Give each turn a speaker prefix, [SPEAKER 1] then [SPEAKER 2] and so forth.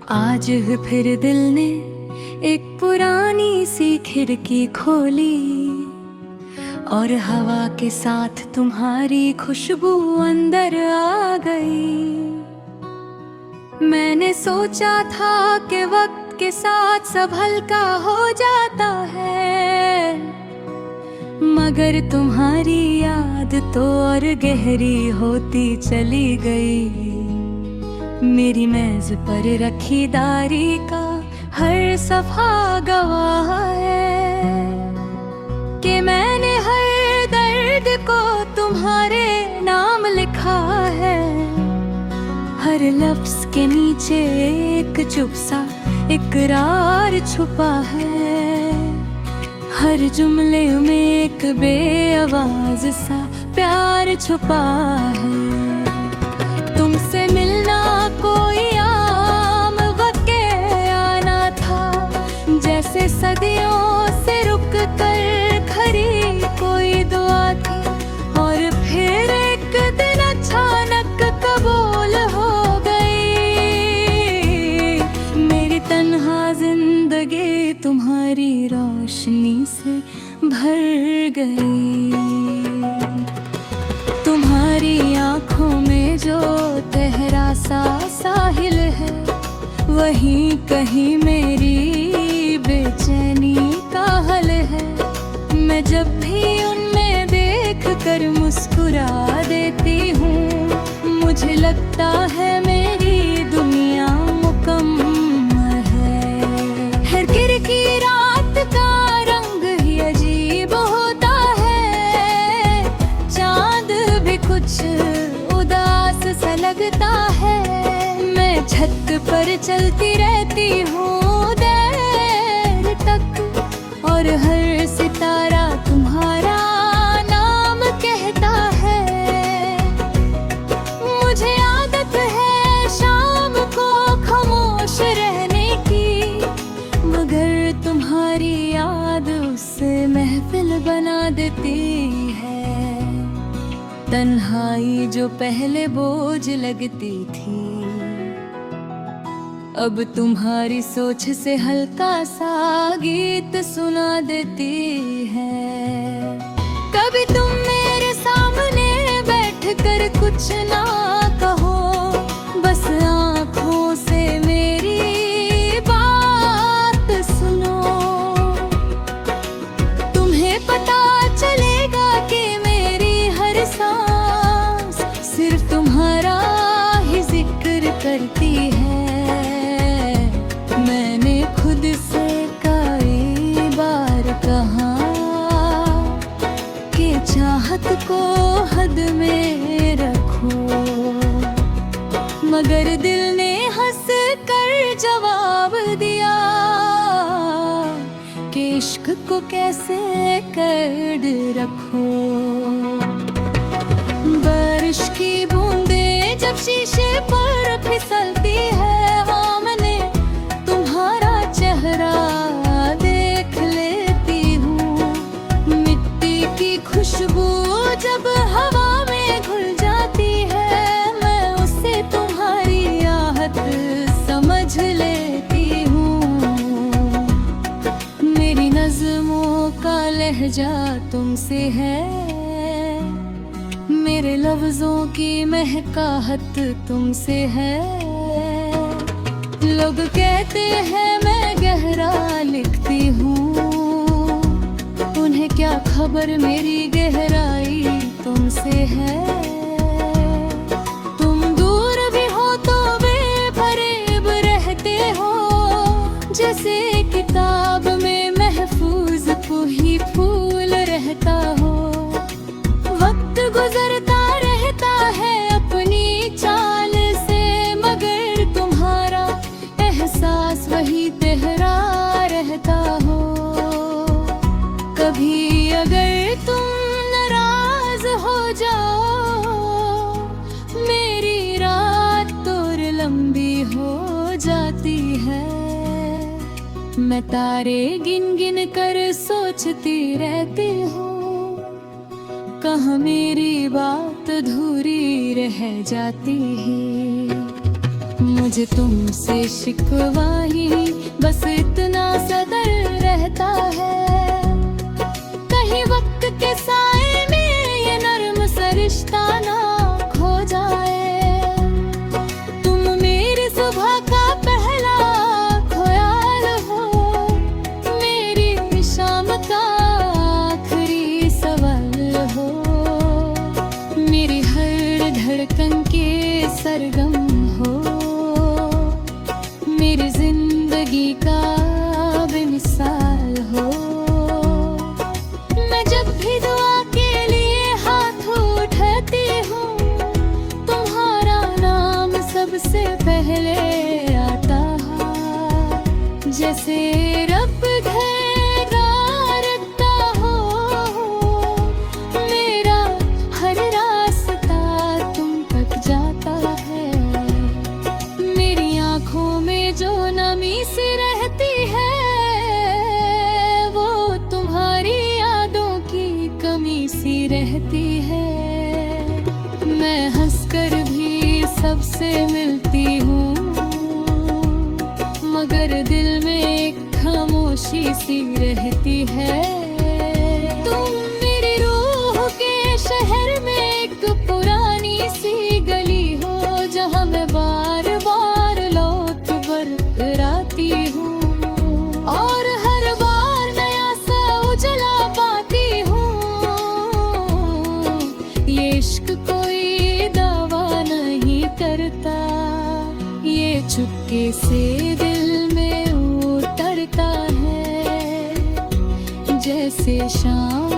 [SPEAKER 1] आज फिर दिल ने एक पुरानी सी खिड़की खोली और हवा के साथ तुम्हारी खुशबू अंदर आ गई। मैंने सोचा था कि वक्त के साथ सब हल्का हो जाता है, मगर तुम्हारी याद तो और गहरी होती चली गई। मेरी मेज पर रखी दारी का हर सफा गवाह है कि मैंने हर दर्द को तुम्हारे नाम लिखा है। हर लफ्ज के नीचे एक चुप सा इकरार छुपा है, हर जुमले में एक बेआवाज सा प्यार छुपा है। तुमसे मिलना कोई आम वाक़या आना था, जैसे सदियों से रुक कर खरी कोई दुआ थी। और फिर एक दिन अचानक कबूल हो गई, मेरी तन्हा जिंदगी तुम्हारी रोशनी से भर गई। तुम्हारी आँखों में जो गहरा सा साहिल है, वहीं कहीं मेरी बेचैनी का हल है। मैं जब भी उनमें देख कर मुस्कुरा देती हूँ, मुझे लगता है मेरी दुनिया मुकम्मल है। हर खिड़की रात का रंग ही अजीब होता है, चांद भी कुछ उदास सा लगता है। मैं छत पर चलती रहती हूँ देर तक, और हर सितारा तुम्हारा नाम कहता है। मुझे आदत है शाम को खामोश रहने की, मगर तुम्हारी याद उससे महफिल बना देती है। तन्हाई जो पहले बोझ लगती थी, अब तुम्हारी सोच से हल्का सा गीत सुना देती है। कभी तुम मेरे सामने बैठकर कुछ ना कहो, बस आँखों से मेरी बात सुनो। तुम्हें पता चलेगा कि मेरी हर सांस सिर्फ तुम्हारा ही जिक्र करती है। मैंने खुद से कई बार कहा कि चाहत को हद में रखो, मगर दिल ने हंस कर जवाब दिया कि इश्क को कैसे कर रखो। बारिश की बूंदें जब शीशे पर फिसलती है, आमने तुम्हारा चेहरा देख लेती हूँ। मिट्टी की खुशबू जब हवा में घुल जाती है, मैं उसे तुम्हारी आहट समझ लेती हूँ। मेरी नज़्मों का लहजा तुमसे है, मेरे लफ्जों की महकाहट तुमसे है। लोग कहते हैं मैं गहरा लिखती हूँ, उन्हें क्या खबर मेरी गहराई तुमसे है। तुम दूर भी हो तो बेफरेब रहते हो, जैसे किताब में महफूज कोई फूल रहता हो। वक्त गुजरता रहता है अपनी चाल से, मगर तुम्हारा एहसास वही तेहरा रहता हो। कभी अगर तुम नाराज हो जाओ, मेरी रात और लंबी हो जाती है। मैं तारे गिन गिन कर सोचती रहती हूँ, कहाँ मेरी बात अधूरी रह जाती है। मुझे तुमसे शिकवा ही बस इतना सदर रहता है। कहीं वक्त के साए में ये नर्म सा रिश्ता ना खो जाए। तुम मेरी सुबह का पहला ख्याल हो, मेरी शाम का आखिरी सवाल हो। मेरी हर धड़कन के सरगम हो, मेरी जिंदगी का बेमिसाल हो। मैं जब भी दुआ के लिए हाथ उठाती हूँ, तुम्हारा नाम सबसे पहले आता है। जैसे रब घेरा रखता हो, मेरा हर रास्ता तुम तक जाता है। मेरी आँखों में जो नमी सी रहती है, वो तुम्हारी यादों की कमी सी रहती है। मैं हंसकर भी सबसे मिलती हूँ, मगर दिल में एक खामोशी सी रहती है। तुम मेरी रूह के शहर में एक पुरानी सी गली हो, जहाँ मैं बार बार लौट बरराती हूँ और हर बार नया सा उजला पाती हूँ। ये इश्क कोई दावा नहीं करता, ये चुपके से दिल में उतरता है। जैसे शाम